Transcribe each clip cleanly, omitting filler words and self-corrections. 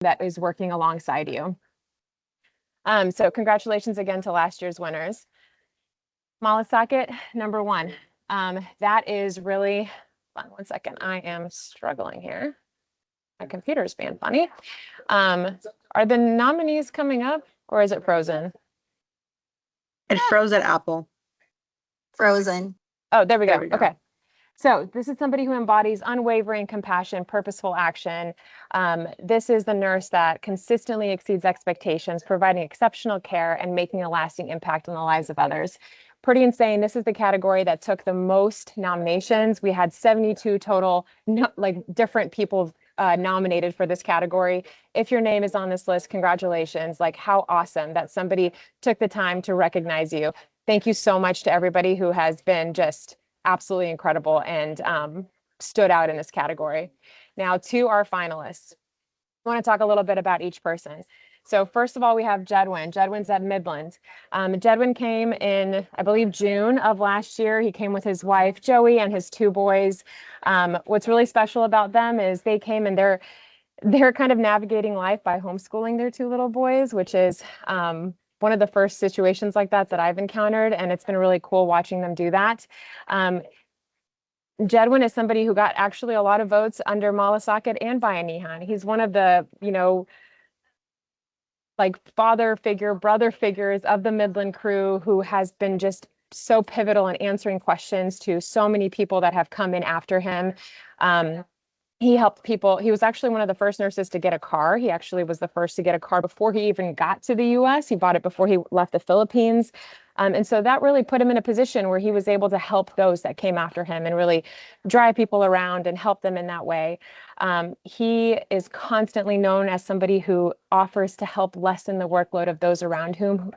that is working alongside you. So congratulations again to last year's winners. Malasakit, number 1. That is really, hold on one second, I am struggling here. My computer's being funny. Are the nominees coming up or is it frozen? It froze at Apple. Frozen. Oh, there we go. There we go. Okay. So this is somebody who embodies unwavering compassion, purposeful action. This is the nurse that consistently exceeds expectations, providing exceptional care and making a lasting impact on the lives of others. Pretty insane. This is the category that took the most nominations. We had 72 total, different people nominated for this category. If your name is on this list, congratulations. Like, how awesome that somebody took the time to recognize you. Thank you so much to everybody who has been just absolutely incredible and stood out in this category. Now to our finalists. I want to talk a little bit about each person. So first of all, we have Jedwin. Jedwin's at Midland. Jedwin came in, I believe, June of last year. He came with his wife, Joey, and his 2 boys. What's really special about them is they came and they're kind of navigating life by homeschooling their 2 little boys, which is one of the first situations like that I've encountered, and it's been really cool watching them do that. Jedwin is somebody who got actually a lot of votes under Malasakit and Bayanihan. He's one of the, like father figure, brother figures of the Midland crew who has been just so pivotal in answering questions to so many people that have come in after him. He helped people. He was actually one of the first nurses to get a car. He actually was the first to get a car before he even got to the US. He bought it before he left the Philippines. And so that really put him in a position where he was able to help those that came after him and really drive people around and help them in that way. He is constantly known as somebody who offers to help lessen the workload of those around him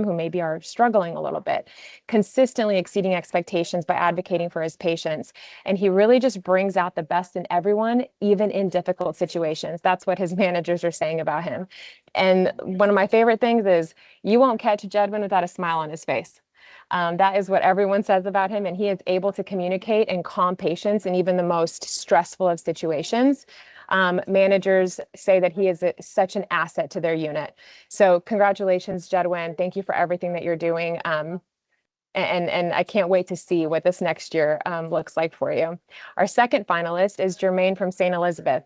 who maybe are struggling a little bit, consistently exceeding expectations by advocating for his patients. And he really just brings out the best in everyone, even in difficult situations. That's what his managers are saying about him. And one of my favorite things is you won't catch Jedwin without a smile on his face. That is what everyone says about him, and he is able to communicate and calm patients in even the most stressful of situations. Managers say that he is such an asset to their unit. So congratulations, Jedwin. Thank you for everything that you're doing. And I can't wait to see what this next year looks like for you. Our second finalist is Jermaine from St. Elizabeth.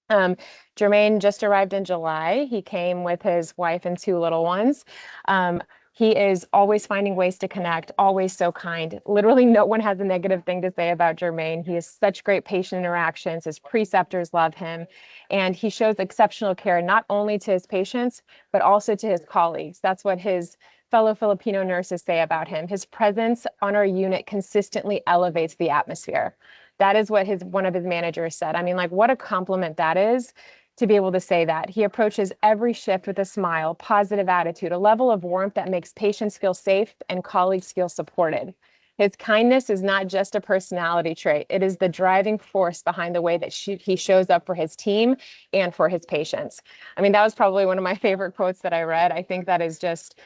Jermaine just arrived in July. He came with his wife and 2 little ones. He is always finding ways to connect, always so kind. Literally no one has a negative thing to say about Jermaine. He has such great patient interactions. His preceptors love him. And he shows exceptional care, not only to his patients, but also to his colleagues. That's what his fellow Filipino nurses say about him. His presence on our unit consistently elevates the atmosphere. That is what one of his managers said. I mean, like, what a compliment that is to be able to say that. He approaches every shift with a smile, positive attitude, a level of warmth that makes patients feel safe and colleagues feel supported. His kindness is not just a personality trait. It is the driving force behind the way that he shows up for his team and for his patients. I mean, that was probably one of my favorite quotes that I read. I think that is just,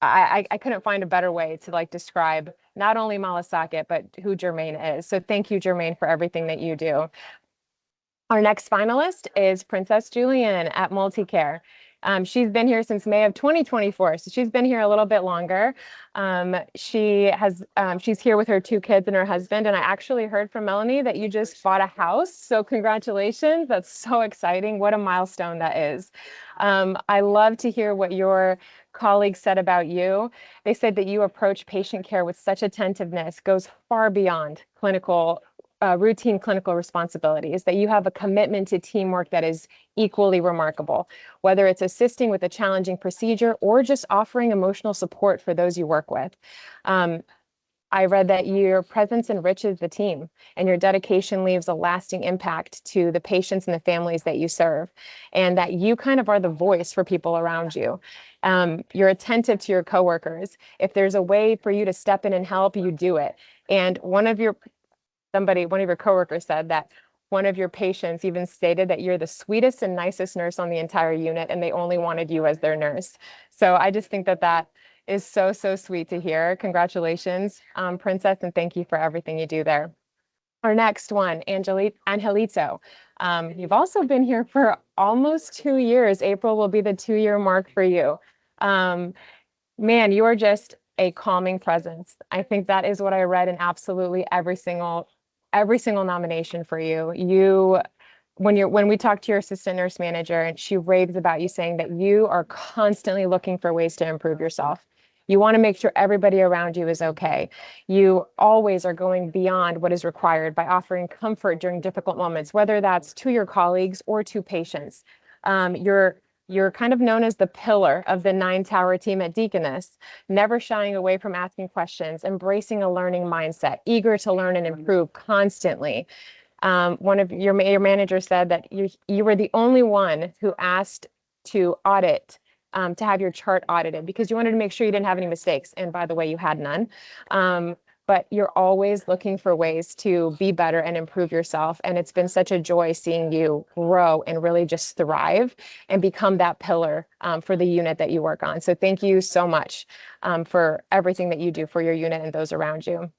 I couldn't find a better way to describe not only Malasakit, but who Jermaine is. So thank you, Jermaine, for everything that you do. Our next finalist is Princess Julian at Multicare. She's been here since May of 2024, so she's been here a little bit longer. She's here with her 2 kids and her husband, and I actually heard from Melanie that you just bought a house, so congratulations. That's so exciting. What a milestone that is. I love to hear what your colleagues said about you. They said that you approach patient care with such attentiveness, goes far beyond routine clinical responsibilities, that you have a commitment to teamwork that is equally remarkable, whether it's assisting with a challenging procedure or just offering emotional support for those you work with. I read that your presence enriches the team and your dedication leaves a lasting impact to the patients and the families that you serve, and that you kind of are the voice for people around you. You're attentive to your coworkers. If there's a way for you to step in and help, you do it. And one of your coworkers said that one of your patients even stated that you're the sweetest and nicest nurse on the entire unit, and they only wanted you as their nurse. So I just think that is so, so sweet to hear. Congratulations, Princess, and thank you for everything you do there. Our next one, Angelito. You've also been here for almost 2 years. April will be the 2-year mark for you. Man, you are just a calming presence. I think that is what I read in absolutely every single nomination for you. When we talked to your assistant nurse manager, and she raves about you, saying that you are constantly looking for ways to improve yourself. You want to make sure everybody around you is okay. You always are going beyond what is required by offering comfort during difficult moments, whether that's to your colleagues or to patients. You're kind of known as the pillar of the 9-tower team at Deaconess, never shying away from asking questions, embracing a learning mindset, eager to learn and improve constantly. One of your manager said that you were the only one who asked to audit, to have your chart audited, because you wanted to make sure you didn't have any mistakes. And by the way, you had none. But you're always looking for ways to be better and improve yourself. And it's been such a joy seeing you grow and really just thrive and become that pillar for the unit that you work on. So thank you so much for everything that you do for your unit and those around you.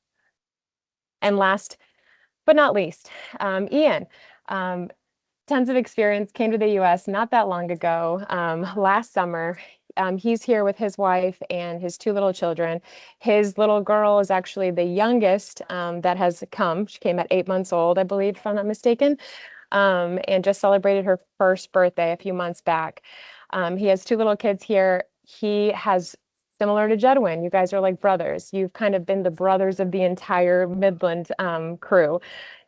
And last but not least, Ian, tons of experience, came to the US not that long ago, last summer. He's here with his wife and his 2 little children. His little girl is actually the youngest that has come. She came at 8 months old, I believe, if I'm not mistaken, and just celebrated her first birthday a few months back. He has 2 little kids here. He has, similar to Jedwin, you guys are like brothers. You've kind of been the brothers of the entire Midland crew,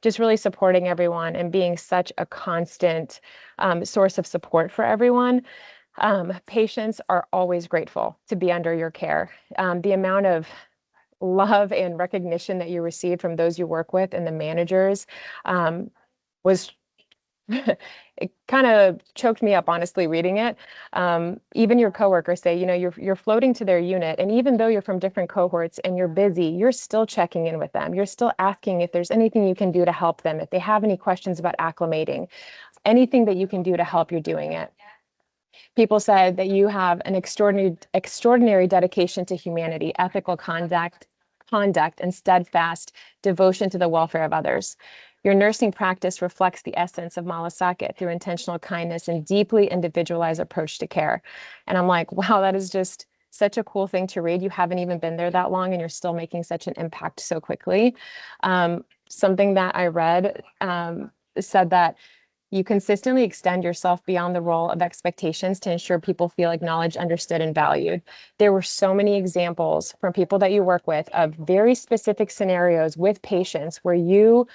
just really supporting everyone and being such a constant source of support for everyone. Patients are always grateful to be under your care. The amount of love and recognition that you received from those you work with and the managers was it kind of choked me up, honestly, reading it. Even your coworkers say, you're floating to their unit, and even though you're from different cohorts and you're busy, you're still checking in with them. You're still asking if there's anything you can do to help them, if they have any questions about acclimating, anything that you can do to help, you're doing it. People said that you have an extraordinary dedication to humanity, ethical conduct, and steadfast devotion to the welfare of others. Your nursing practice reflects the essence of Malasakit through intentional kindness and deeply individualized approach to care. And I'm like, wow, that is just such a cool thing to read. You haven't even been there that long and you're still making such an impact so quickly. Something that I read said that you consistently extend yourself beyond the role of expectations to ensure people feel acknowledged, understood, and valued. There were so many examples from people that you work with of very specific scenarios with patients where you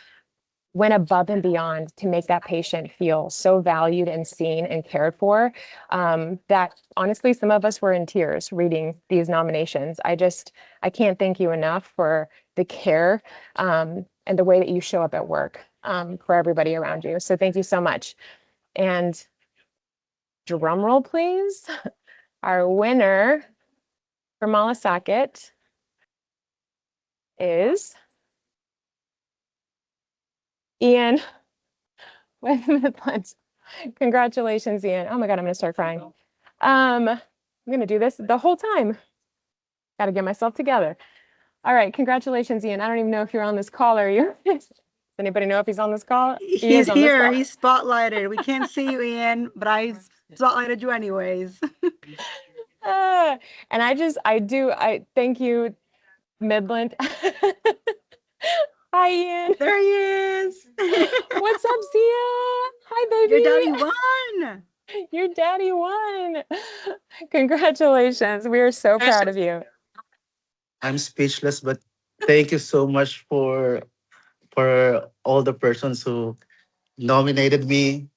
went above and beyond to make that patient feel so valued and seen and cared for, that honestly, some of us were in tears reading these nominations. I can't thank you enough for the care and the way that you show up at work for everybody around you. So thank you so much. And drum roll, please. Our winner for Malasakit is Ian with Midland. Congratulations, Ian. Oh my God, I'm gonna start crying. I'm gonna do this the whole time. Gotta get myself together. All right, congratulations, Ian. I don't even know if you're on this call, are you? Does anybody know if he's on this call? He's here. He's spotlighted. We can't see you, Ian, but I spotlighted you anyways. And I thank you, Midland. Hi, Ian. There he is. What's up, Sia? Hi, baby. Your daddy won. Your daddy won. Congratulations. We are so proud of you. I'm speechless, but thank you so much for all the persons who nominated me.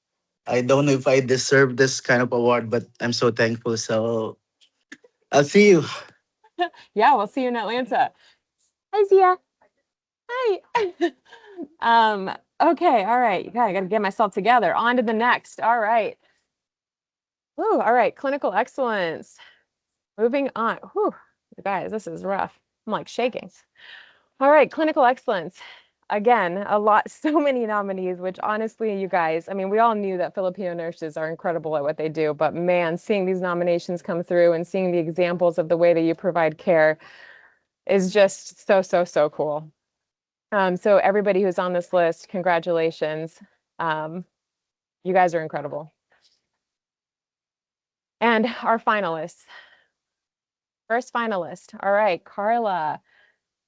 I don't know if I deserve this kind of award, but I'm so thankful. So I'll see you. Yeah, we'll see you in Atlanta. Hi, Zia. Hi. Okay, all right. Yeah, I gotta get myself together. On to the next. All right. Ooh, all right. Clinical excellence. Moving on. Whew, you guys, this is rough. I'm like shaking. All right, clinical excellence. Again, so many nominees, which honestly, you guys, I mean, we all knew that Filipino nurses are incredible at what they do, but man, seeing these nominations come through and seeing the examples of the way that you provide care is just so, so, so cool. So everybody who's on this list, congratulations. You guys are incredible. And our finalists. First finalist. All right, Carla.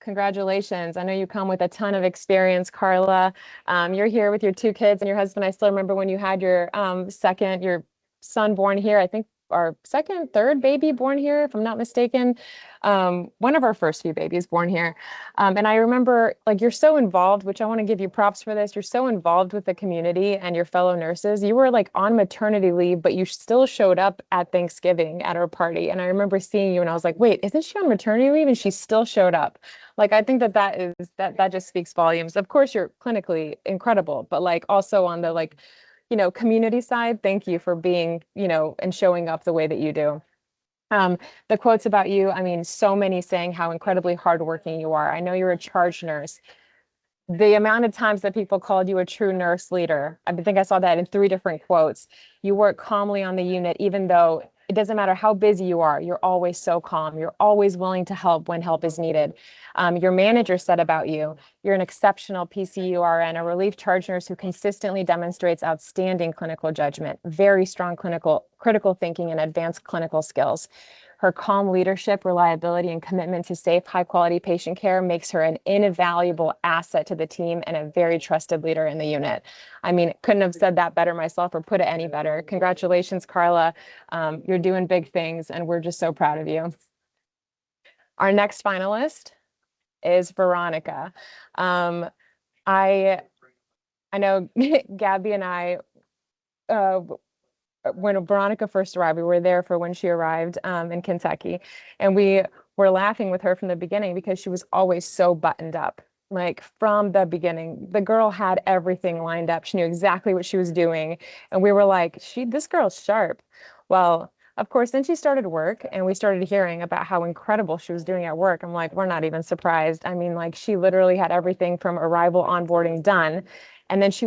Congratulations. I know you come with a ton of experience, Carla. You're here with your two kids and your husband. I still remember when you had your your son born here, I think our second, third baby born here, if I'm not mistaken. One of our first few babies born here. And I remember, like, you're so involved, which I want to give you props for this. You're so involved with the community and your fellow nurses. You were like on maternity leave, but you still showed up at Thanksgiving at our party. And I remember seeing you and I was like, wait, isn't she on maternity leave? And she still showed up. Like, I think that just speaks volumes. Of course, you're clinically incredible, but like also on the like, community side, thank you for being, and showing up the way that you do. The quotes about you, I mean, so many saying how incredibly hardworking you are. I know you're a charge nurse. The amount of times that people called you a true nurse leader, I think I saw that in 3 different quotes. You work calmly on the unit, even though it doesn't matter how busy you are, you're always so calm. You're always willing to help when help is needed. Your manager said about you, you're an exceptional PCURN, a relief charge nurse who consistently demonstrates outstanding clinical judgment, very strong critical thinking, and advanced clinical skills. Her calm leadership, reliability, and commitment to safe, high-quality patient care makes her an invaluable asset to the team and a very trusted leader in the unit. I mean, couldn't have said that better myself or put it any better. Congratulations, Carla. You're doing big things, and we're just so proud of you. Our next finalist is Veronica. I know Gabby and I, when Veronica first arrived, we were there for when she arrived in Kentucky, and we were laughing with her from the beginning because she was always so buttoned up. Like from the beginning, the girl had everything lined up. She knew exactly what she was doing, and we were like, this girl's sharp." Well, of course, then she started work, and we started hearing about how incredible she was doing at work. I'm like, we're not even surprised. I mean, like, she literally had everything from arrival onboarding done. And then she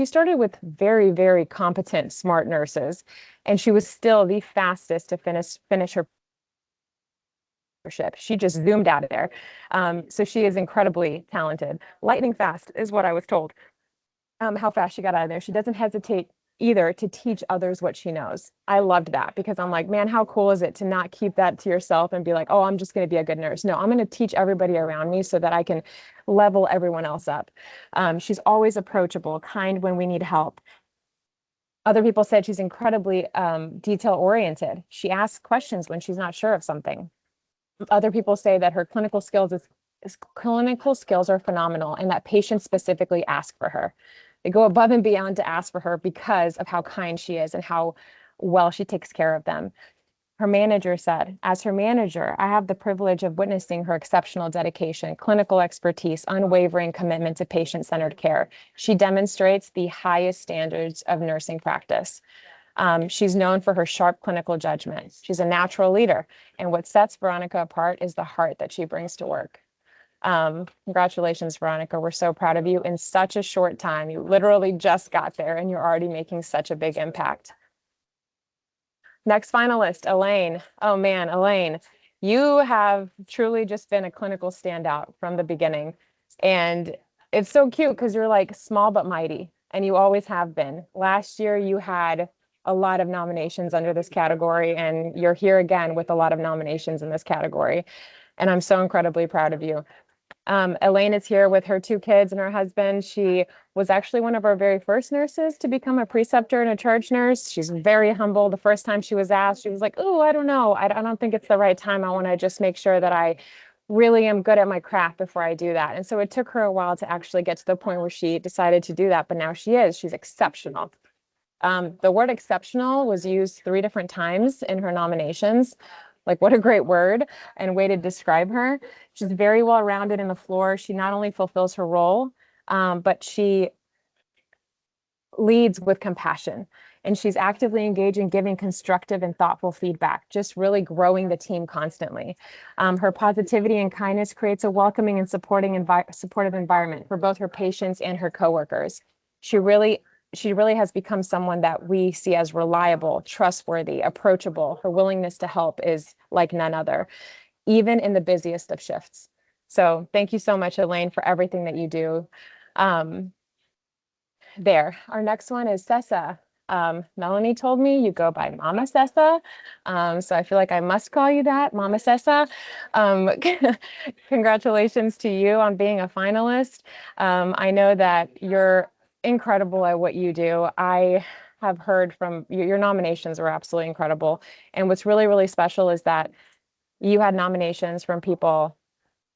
started with very, very competent, smart nurses, and she was still the fastest to finish her ship. She just zoomed out of there. So she is incredibly talented. Lightning fast is what I was told. How fast she got out of there. She doesn't hesitate either to teach others what she knows. I loved that because I'm like, man, how cool is it to not keep that to yourself and be like, oh, I'm just going to be a good nurse. No, I'm going to teach everybody around me so that I can level everyone else up. She's always approachable, kind when we need help. Other people said she's incredibly detail oriented. She asks questions when she's not sure of something. Other people say that her clinical skills are phenomenal and that patients specifically ask for her. They go above and beyond to ask for her because of how kind she is and how well she takes care of them. Her manager said, as her manager, I have the privilege of witnessing her exceptional dedication, clinical expertise, unwavering commitment to patient-centered care. She demonstrates the highest standards of nursing practice. She's known for her sharp clinical judgment. She's a natural leader. And what sets Veronica apart is the heart that she brings to work. Congratulations, Veronica. We're so proud of you in such a short time. You literally just got there and you're already making such a big impact. Next finalist, Elaine. Oh man, Elaine, you have truly just been a clinical standout from the beginning. And it's so cute because you're like small but mighty, and you always have been. Last year, you had a lot of nominations under this category, and you're here again with a lot of nominations in this category. And I'm so incredibly proud of you. Elaine is here with her 2 kids and her husband. She was actually one of our very first nurses to become a preceptor and a charge nurse. She's very humble. The first time she was asked, she was like, oh, I don't know. I don't think it's the right time. I want to just make sure that I really am good at my craft before I do that. And so it took her a while to actually get to the point where she decided to do that. But now she is. She's exceptional. The word exceptional was used 3 different times in her nominations. Like, what a great word and way to describe her. She's very well-rounded in the floor. She not only fulfills her role, but she leads with compassion. And she's actively engaged in giving constructive and thoughtful feedback, just really growing the team constantly. Her positivity and kindness creates a welcoming and supportive environment for both her patients and her coworkers. She really has become someone that we see as reliable, trustworthy, approachable. Her willingness to help is like none other, even in the busiest of shifts. So thank you so much, Elaine, for everything that you do. there. Our next one is Sessa. Melanie told me you go by Mama Sessa. So I feel like I must call you that, Mama Sessa. Congratulations to you on being a finalist. I know that you're incredible at what you do. I have heard from your nominations were absolutely incredible. And what's really, really special is that you had nominations from people,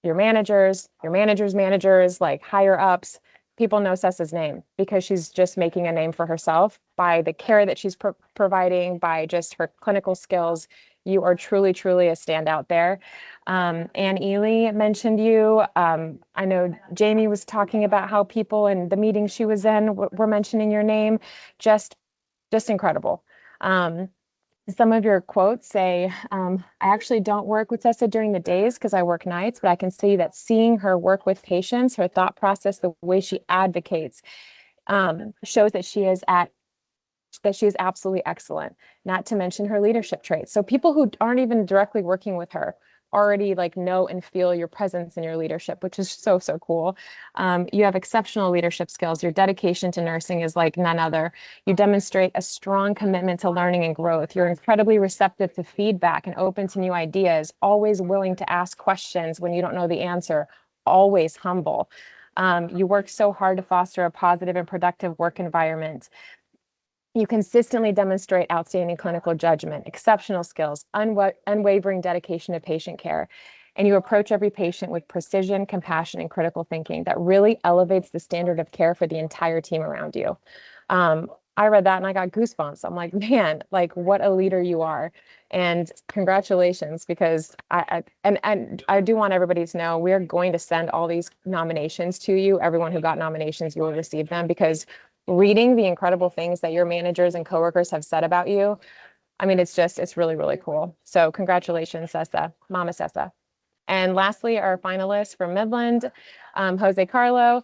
your managers, managers, like higher ups. People know Sessa's name because she's just making a name for herself by the care that she's providing, by just her clinical skills. You are truly, truly a standout there. Anne Ely mentioned you. I know Jamie was talking about how people in the meeting she was in were mentioning your name. Just incredible. Some of your quotes say, I actually don't work with Tessa during the days because I work nights, but I can see that seeing her work with patients, her thought process, the way she advocates, shows that she is absolutely excellent, not to mention her leadership traits. So people who aren't even directly working with her already like know and feel your presence and your leadership, which is so, so cool. You have exceptional leadership skills. Your dedication to nursing is like none other. You demonstrate a strong commitment to learning and growth. You're incredibly receptive to feedback and open to new ideas, always willing to ask questions when you don't know the answer, always humble. You work so hard to foster a positive and productive work environment. You consistently demonstrate outstanding clinical judgment, exceptional skills, unwavering dedication to patient care, and you approach every patient with precision, compassion, and critical thinking that really elevates the standard of care for the entire team around you. I read that and I got goosebumps. I'm like, man, like what a leader you are. And congratulations, because I do want everybody to know we're going to send all these nominations to you. Everyone who got nominations, you will receive them, because reading the incredible things that your managers and coworkers have said about you, I mean, it's really, really cool. So congratulations, Sessa, Mama Sessa. And lastly, our finalists from Midland, Jose Carlo.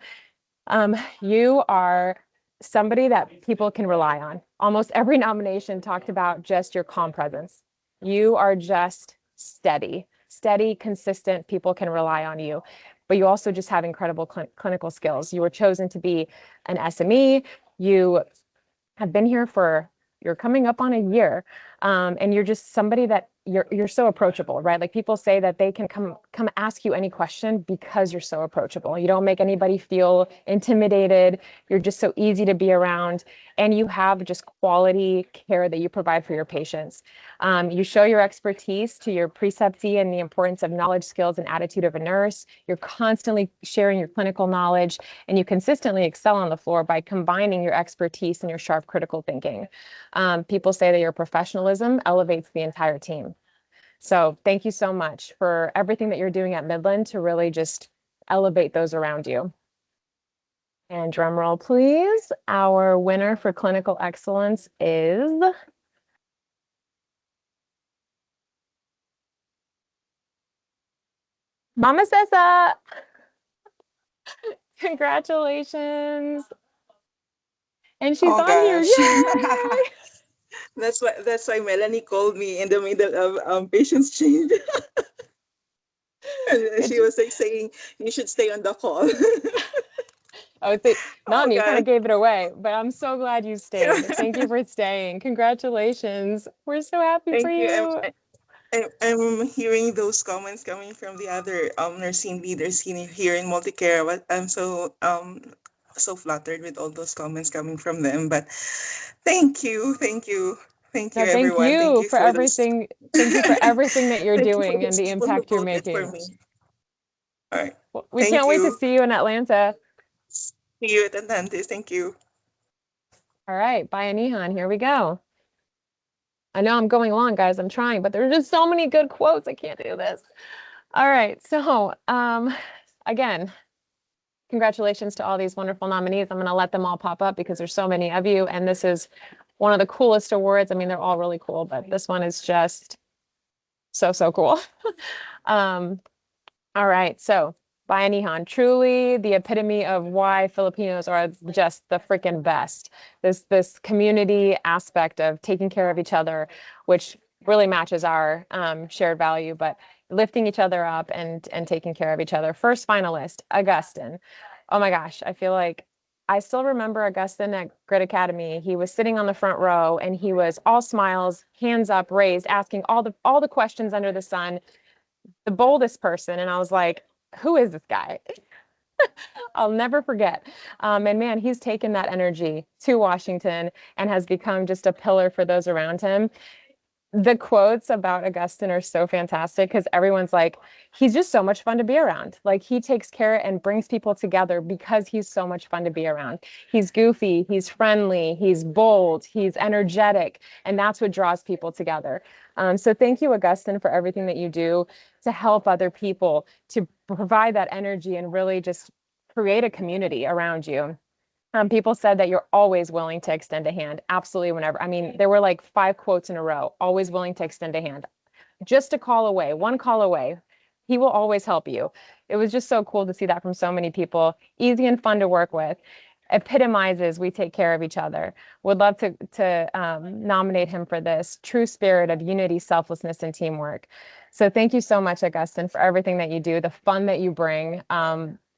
You are somebody that people can rely on. Almost every nomination talked about just your calm presence. You are just steady, consistent. People can rely on you, but you also just have incredible clinical skills. You were chosen to be an SME. You have been here you're coming up on a year, and you're just somebody that you're so approachable, right? Like people say that they can come ask you any question because you're so approachable. You don't make anybody feel intimidated. You're just so easy to be around, and you have just quality care that you provide for your patients. You show your expertise to your preceptee and the importance of knowledge, skills, and attitude of a nurse. You're constantly sharing your clinical knowledge, and you consistently excel on the floor by combining your expertise and your sharp critical thinking. People say that your professionalism elevates the entire team. So thank you so much for everything that you're doing at Midland to really just elevate those around you. And drum roll, please. Our winner for clinical excellence is Mama Sessa. Congratulations. And she's Oh on here. gosh. Yay! That's why Melanie called me in the middle of patient's change. And she was like saying you should stay on the call. I would say, Oh Melanie, you kind God. of gave it away, but I'm so glad you Yeah. stayed. Thank you for staying. Congratulations. We're so happy for Thank you. you. I'm hearing those comments coming from the other nursing leaders here in multicare. But I'm so flattered with all those comments coming from them. But thank you, No, thank everyone. Thank you you for for those. everything. Thank you for everything that you're Thank you for doing and those the people who impact you're voted for making. me. All right. Well, we Thank can't wait to you. see you in Atlanta. See you at Atlantis. Thank you. All right, bye, Anihan. Here we go. I know I'm going along, guys. I'm trying, but there's just so many good quotes. I can't do this. All right, so again, congratulations to all these wonderful nominees. I'm going to let them all pop up because there's so many of you, and this is one of the coolest awards. I mean, they're all really cool, but this one is just so cool. All right, so Bayanihan, truly the epitome of why Filipinos are just the freaking best. This community aspect of taking care of each other, which really matches our shared value, but lifting each other up and taking care of each other. First finalist, Augustine. Oh my gosh, I feel like I still remember Augustine at Grit Academy. He was sitting on the front row and he was all smiles, hands up, raised, asking all the questions under the sun, the boldest person. And I was like, who is this guy? I'll never forget. And man, he's taken that energy to Washington and has become just a pillar for those around him. The quotes about Augustine are so fantastic because everyone's like, he's just so much fun to be around. Like he takes care and brings people together because he's so much fun to be around. He's goofy, he's friendly, he's bold, he's energetic, and that's what draws people together. So thank you, Augustine, for everything that you do to help other people, to provide that energy and really just create a community around you. People said that you're always willing to extend a hand. Absolutely, whenever. I mean, there were like 5 quotes in a row, always willing to extend a hand. Just a call away, one call away. He will always help you. It was just so cool to see that from so many people. Easy and fun to work with. Epitomizes we take care of each other. Would love to nominate him for this true spirit of unity, selflessness, and teamwork. So thank you so much, Augustine, for everything that you do, the fun that you bring,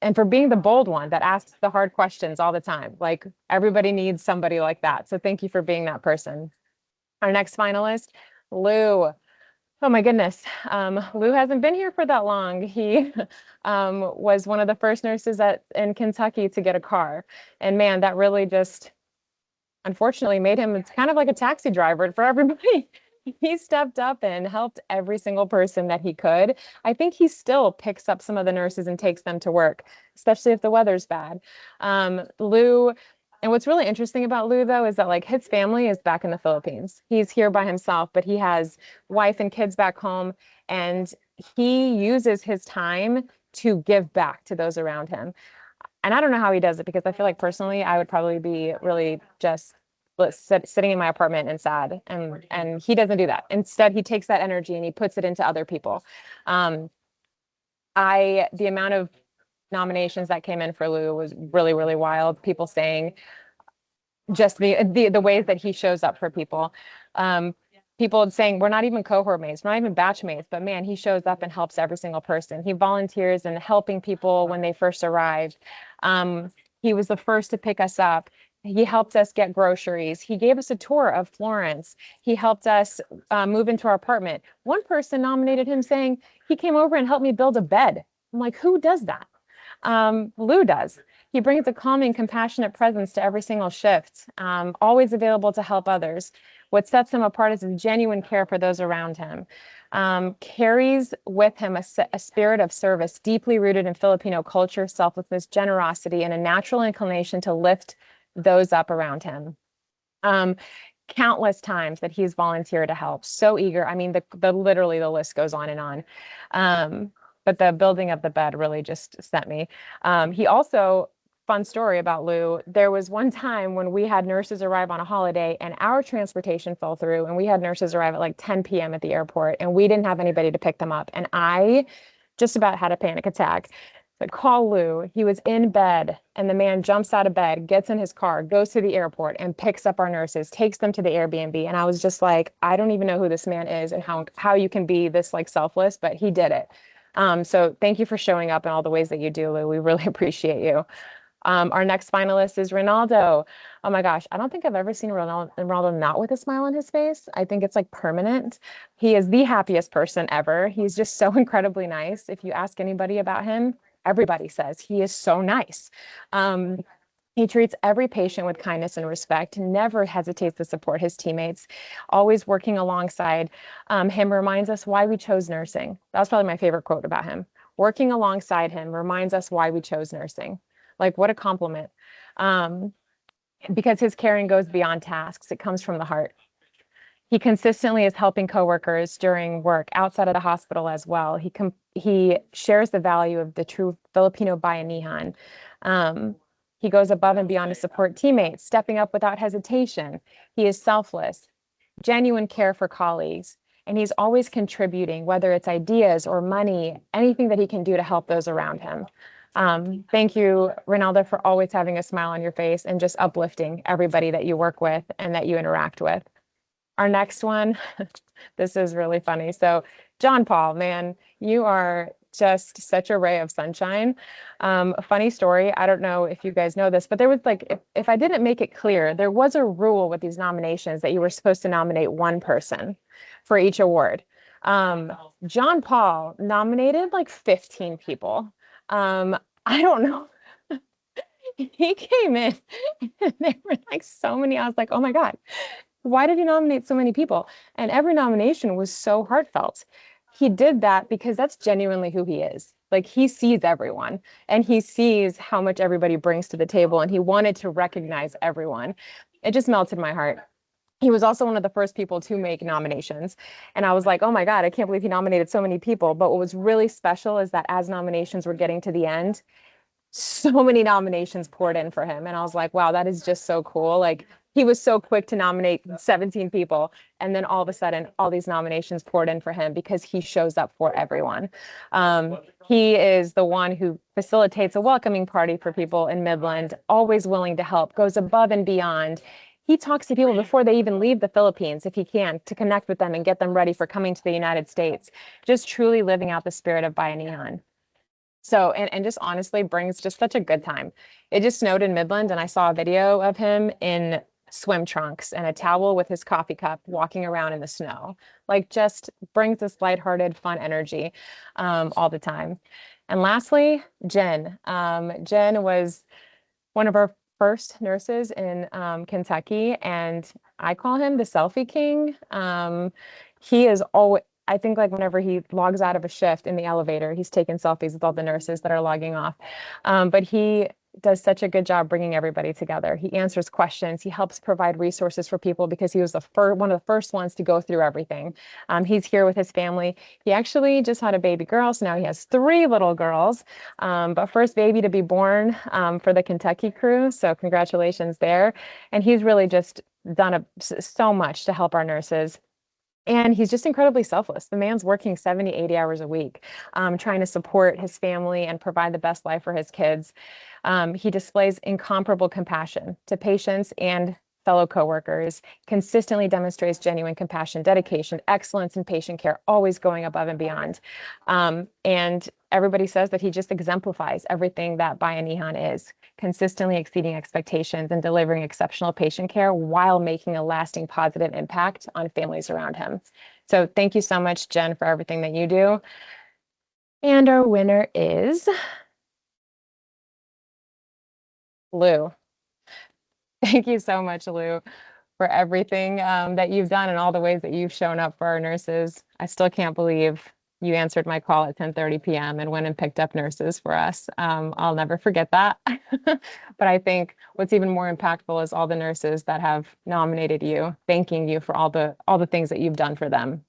and for being the bold one that asks the hard questions all the time. Like everybody needs somebody like that. So thank you for being that person. Our next finalist, Lou. Oh my goodness. Lou hasn't been here for that long. He was one of the first nurses in Kentucky to get a car. And man, that really just unfortunately made him, it's kind of like a taxi driver for everybody. He stepped up and helped every single person that he could. I think he still picks up some of the nurses and takes them to work, especially if the weather's bad. Lou, and what's really interesting about Lou, though, is that like his family is back in the Philippines. He's here by himself, but he has wife and kids back home, and he uses his time to give back to those around him. And I don't know how he does it because I feel like personally, I would probably be really just sitting in my apartment and sad. And he doesn't do that. Instead, he takes that energy and he puts it into other people. The amount of nominations that came in for Lou was really, really wild. People saying just the ways that he shows up for people. People saying we're not even cohort mates, we're not even batch mates, but man, he shows up and helps every single person. He volunteers in helping people when they first arrived. He was the first to pick us up. He helped us get groceries. He gave us a tour of Florence. He helped us move into our apartment. One person nominated him saying he came over and helped me build a bed. I'm like, who does that? Lou does. He brings a calming, compassionate presence to every single shift, always available to help others. What sets him apart is his genuine care for those around him. Carries with him a spirit of service deeply rooted in Filipino culture, selflessness, generosity, and a natural inclination to lift those up around him. Countless times that he's volunteered to help. So eager. I mean, literally the list goes on and on. But the building of the bed really just sent me. He also, fun story about Lou, there was one time when we had nurses arrive on a holiday and our transportation fell through and we had nurses arrive at like 10 p.m. at the airport and we didn't have anybody to pick them up. And I just about had a panic attack. So call Lou. He was in bed and the man jumps out of bed, gets in his car, goes to the airport and picks up our nurses, takes them to the Airbnb. And I was just like, I don't even know who this man is and how you can be this like selfless, but he did it. So thank you for showing up in all the ways that you do, Lou. We really appreciate you. Our next finalist is Ronaldo. Oh my gosh, I don't think I've ever seen Ronaldo not with a smile on his face. I think it's like permanent. He is the happiest person ever. He's just so incredibly nice. If you ask anybody about him, everybody says he is so nice. He treats every patient with kindness and respect, never hesitates to support his teammates, always working alongside him, reminds us why we chose nursing. That was probably my favorite quote about him. Working alongside him reminds us why we chose nursing. Like, what a compliment. Because his caring goes beyond tasks. It comes from the heart. He consistently is helping coworkers during work outside of the hospital as well. He shares the value of the true Filipino bayanihan. He goes above and beyond to support teammates, stepping up without hesitation. He is selfless, genuine care for colleagues, and he's always contributing, whether it's ideas or money, anything that he can do to help those around him. Thank you, Ronaldo, for always having a smile on your face and just uplifting everybody that you work with and that you interact with. Our next one, this is really funny. So John Paul, man, you are just such a ray of sunshine. A funny story, I don't know if you guys know this, but there was like, if I didn't make it clear, there was a rule with these nominations that you were supposed to nominate one person for each award. John Paul nominated like 15 people. I don't know. He came in and there were like so many. I was like, oh my God, why did he nominate so many people? And every nomination was so heartfelt. He did that because that's genuinely who he is. Like he sees everyone and he sees how much everybody brings to the table and he wanted to recognize everyone. It just melted my heart. He was also one of the first people to make nominations. And I was like, oh my God, I can't believe he nominated so many people. But what was really special is that as nominations were getting to the end, so many nominations poured in for him. And I was like, wow, that is just so cool. Like he was so quick to nominate 17 people. And then all of a sudden, all these nominations poured in for him because he shows up for everyone. He is the one who facilitates a welcoming party for people in Midland, always willing to help, goes above and beyond. He talks to people before they even leave the Philippines, if he can, to connect with them and get them ready for coming to the United States. Just truly living out the spirit of Bayanihan. So, and just honestly brings just such a good time. It just snowed in Midland and I saw a video of him in swim trunks and a towel with his coffee cup walking around in the snow. Like just brings this lighthearted, fun energy all the time. And lastly, Jen. Jen was one of our first nurses in Kentucky, and I call him the selfie king. He is always, I think like whenever he logs out of a shift in the elevator, he's taking selfies with all the nurses that are logging off. But he does such a good job bringing everybody together. He answers questions. He helps provide resources for people because he was the one of the first ones to go through everything. He's here with his family. He actually just had a baby girl, so now he has 3 little girls. But first baby to be born for the Kentucky crew. So congratulations there. And he's really just done so much to help our nurses. And he's just incredibly selfless. The man's working 70, 80 hours a week, trying to support his family and provide the best life for his kids. He displays incomparable compassion to patients and fellow coworkers, consistently demonstrates genuine compassion, dedication, excellence in patient care, always going above and beyond. And everybody says that he just exemplifies everything that Bayanihan is, consistently exceeding expectations and delivering exceptional patient care while making a lasting positive impact on families around him. So thank you so much, Jen, for everything that you do. And our winner is Lou. Thank you so much, Lou, for everything that you've done and all the ways that you've shown up for our nurses. I still can't believe you answered my call at 10:30 p.m. and went and picked up nurses for us. I'll never forget that. But I think what's even more impactful is all the nurses that have nominated you, thanking you for all the things that you've done for them.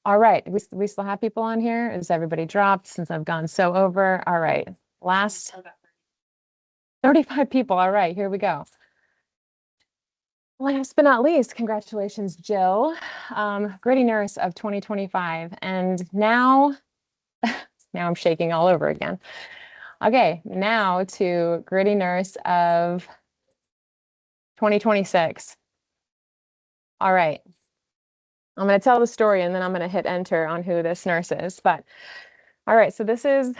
All right, we still have people on here. Is everybody dropped since I've gone so over? All right, last 35 people. All right, here we go. Last but not least, congratulations, Jill, Gritty Nurse of 2025. And now I'm shaking all over again. Okay, now to Gritty Nurse of 2026. All right. I'm going to tell the story and then I'm going to hit enter on who this nurse is. But all right, so this is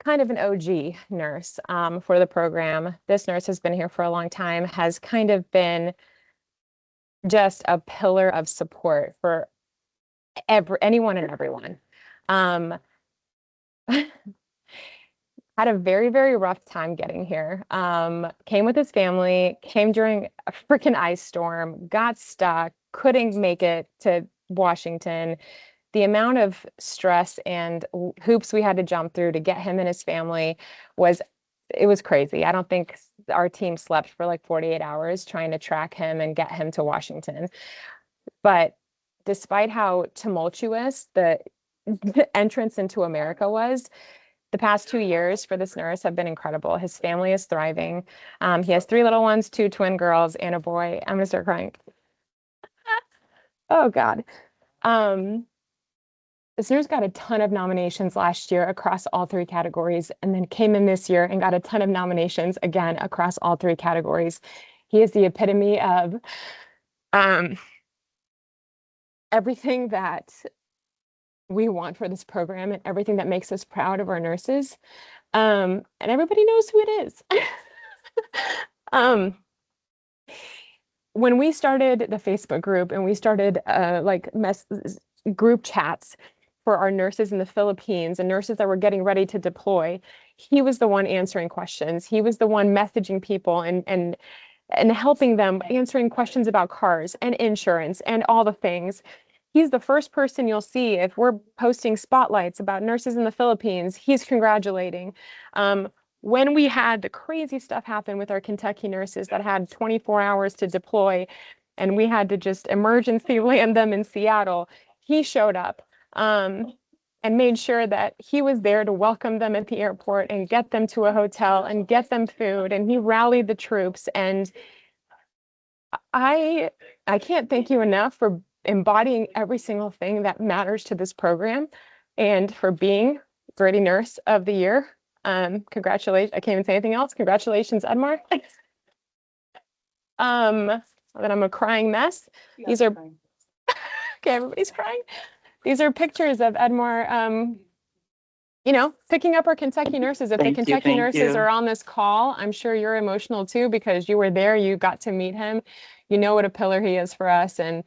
kind of an OG nurse for the program. This nurse has been here for a long time, has kind of been just a pillar of support for anyone and everyone. Had a very, very rough time getting here. Came with his family, came during a freaking ice storm, got stuck, couldn't make it to Washington. The amount of stress and hoops we had to jump through to get him and his family was crazy. I don't think our team slept for like 48 hours trying to track him and get him to Washington. But despite how tumultuous the entrance into America was, the past 2 years for this nurse have been incredible. His family is thriving. He has 3 little ones, 2 twin girls and a boy. I'm gonna start crying. Oh God. This nurse got a ton of nominations last year across all 3 categories, and then came in this year and got a ton of nominations again across all 3 categories. He is the epitome of everything that we want for this program and everything that makes us proud of our nurses. And everybody knows who it is. When we started the Facebook group and we started group chats for our nurses in the Philippines and nurses that were getting ready to deploy, he was the one answering questions. He was the one messaging people and helping them, answering questions about cars and insurance and all the things. He's the first person you'll see if we're posting spotlights about nurses in the Philippines. He's congratulating. When we had the crazy stuff happen with our Kentucky nurses that had 24 hours to deploy and we had to just emergency land them in Seattle, he showed up and made sure that he was there to welcome them at the airport and get them to a hotel and get them food. And he rallied the troops. And I can't thank you enough for embodying every single thing that matters to this program and for being Gritty Nurse of the Year. Congratulations. I can't even say anything else. Congratulations, Edmar. Then I'm a crying mess. These are okay, everybody's crying. These are pictures of Edmar picking up our Kentucky nurses. If the Kentucky nurses are on this call, I'm sure you're emotional too because you were there, you got to meet him. You know what a pillar he is for us. And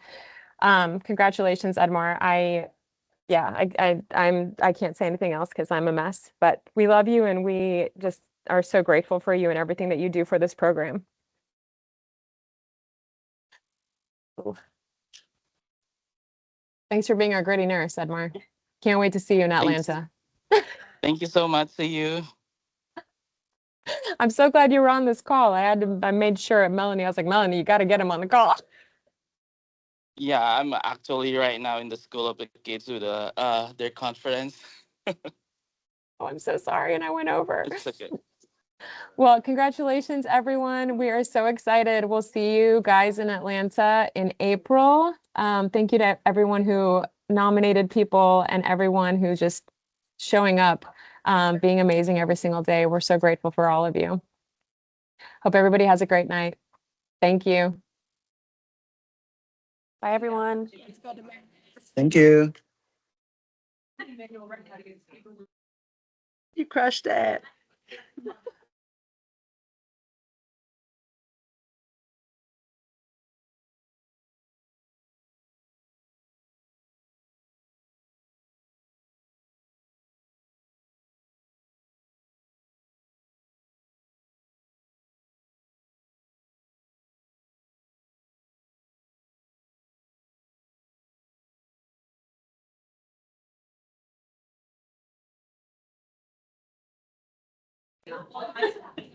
congratulations, Edmar. I can't say anything else because I'm a mess, but we love you and we just are so grateful for you and everything that you do for this program. Ooh. Thanks for being our Gritty Nurse, Edmar. Can't wait to see you in Atlanta. Thank you so much. See you. I'm so glad you were on this call. I made sure at Melanie, I was like, Melanie, you got to get him on the call. Yeah, I'm actually right now in the school of the kids with their conference. Oh, I'm so sorry. And I went over. It's okay. Well, congratulations, everyone. We are so excited. We'll see you guys in Atlanta in April. Thank you to everyone who nominated people and everyone who's just showing up, being amazing every single day. We're so grateful for all of you. Hope everybody has a great night. Thank you. Bye, everyone. Thank you. You crushed it.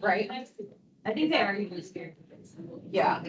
Right? I think they are. Yeah.